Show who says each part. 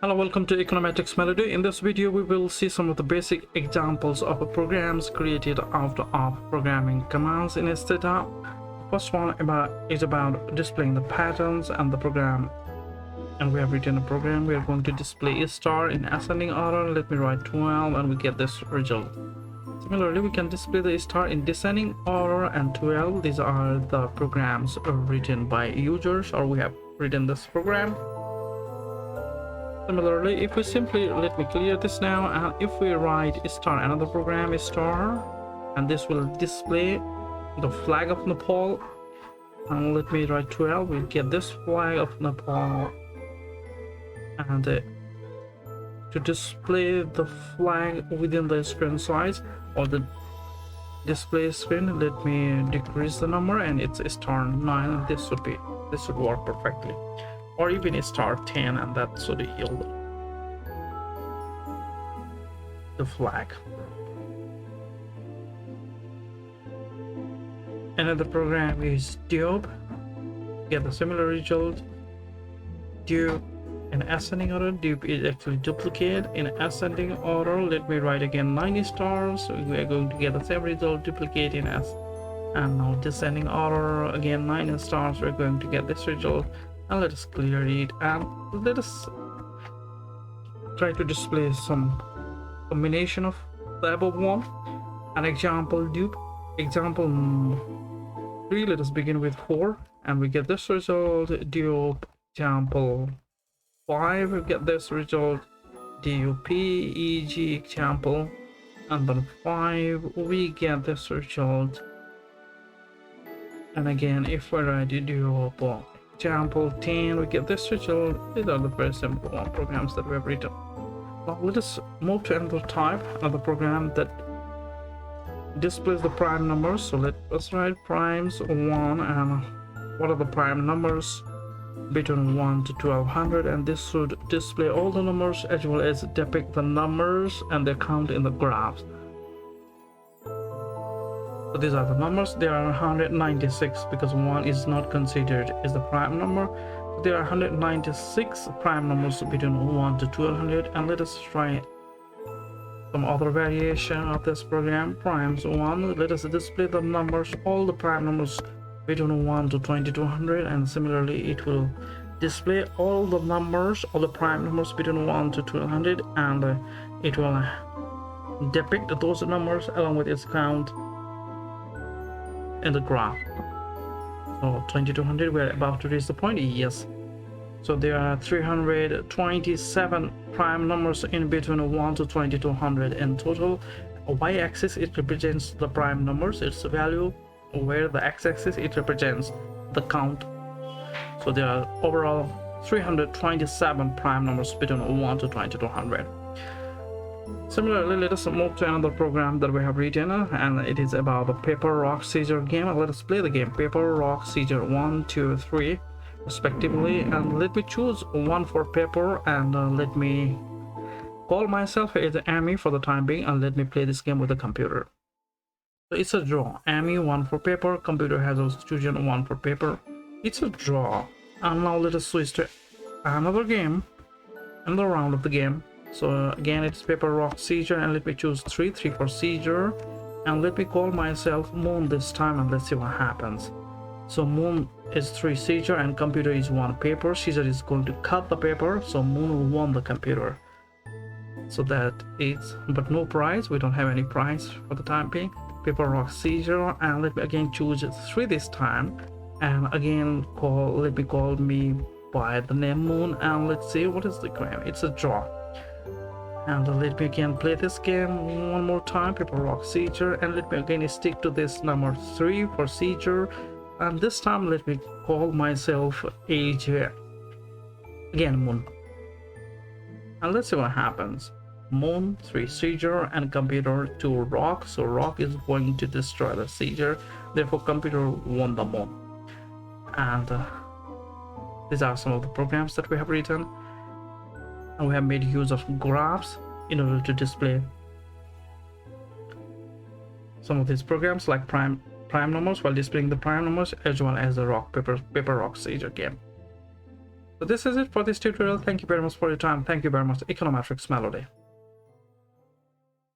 Speaker 1: Hello, welcome to Econometrics Melody. In this video, we will see some of the basic examples of programs created out of programming commands in Stata. First one is about displaying the patterns and the program. And we have written a program. We are going to display a star in ascending order. Let me write 12 and we get this result. Similarly, we can display the star in descending order and 12. These are the programs written by users, or we have written this program. Similarly, if we simply let me clear this now, and if we write star, another program is star, and this will display the flag of Nepal, and let me write 12, we'll get this flag of Nepal. And to display the flag within the screen size or the display screen, let me decrease the number, and it's star 9, and this should work perfectly. Or even a star 10, and that should yield the flag. Another program is dupe. Get a similar result. Dupe in ascending order. Dupe is actually duplicate in ascending order. Let me write again 90 stars. So we are going to get the same result, duplicate in S. And now descending order, again 90 stars. We're going to get this result. And let us clear it, and let us try to display some combination of the above one. An example dupe, example 3. Let us begin with 4, and we get this result. Dupe example 5, we get this result. Dup eg example, and then 5, we get this result. And again, if we write dupe example 10, we get this result. These are the very simple programs that we have written. Now let us move to another type, another program that displays the prime numbers. So let us write primes 1, and what are the prime numbers between 1 to 1200, and this should display all the numbers as well as depict the numbers and their count in the graphs. So these are the numbers. There are 196 because 1 is not considered as the prime number. So there are 196 prime numbers between 1 to 1200, and let us try some other variation of this program. Primes 1, let us display the numbers, all the prime numbers between 1 to 2200, and similarly it will display all the numbers, all the prime numbers between 1 to 1200, and it will depict those numbers along with its count in the graph. So 2200, we're about to reach the point. Yes, so there are 327 prime numbers in between 1 to 2200 in total. Y-axis, it represents the prime numbers, its value, where the x-axis, it represents the count. So there are overall 327 prime numbers between 1 to 2200. Similarly, let us move to another program that we have written, and it is about the paper-rock-scissor game. Let us play the game paper-rock-scissor 1, 2, 3 respectively, and let me choose 1 for paper, and let me call myself as Amy for the time being, and let me play this game with the computer. So it's a draw. Amy 1 for paper, computer has also chosen 1 for paper. It's a draw. And now let us switch to another game, another round of the game. So again, it's paper-rock-scissor, and let me choose 3 for scissor, and let me call myself Moon this time, and let's see what happens. So Moon is 3 scissor and computer is 1 paper. Scissor is going to cut the paper, so Moon won the computer. So that is, but no prize. We don't have any prize for the time being. Paper-rock-scissor, and let me again choose 3 this time, and again let me call me by the name Moon, and let's see what is the game. It's a draw. And let me again play this game one more time, paper-rock-scissor, and let me again stick to this number 3 for scissor, and this time let me call myself AJ, again Moon, and let's see what happens. Moon 3 scissor and computer 2 rock, so rock is going to destroy the scissor, therefore computer won the Moon. And these are some of the programs that we have written. And we have made use of graphs in order to display some of these programs, like prime numbers, while displaying the prime numbers, as well as the paper-rock-scissor game. So this is it for this tutorial. Thank you very much for your time. Thank you very much, Econometrics Melody.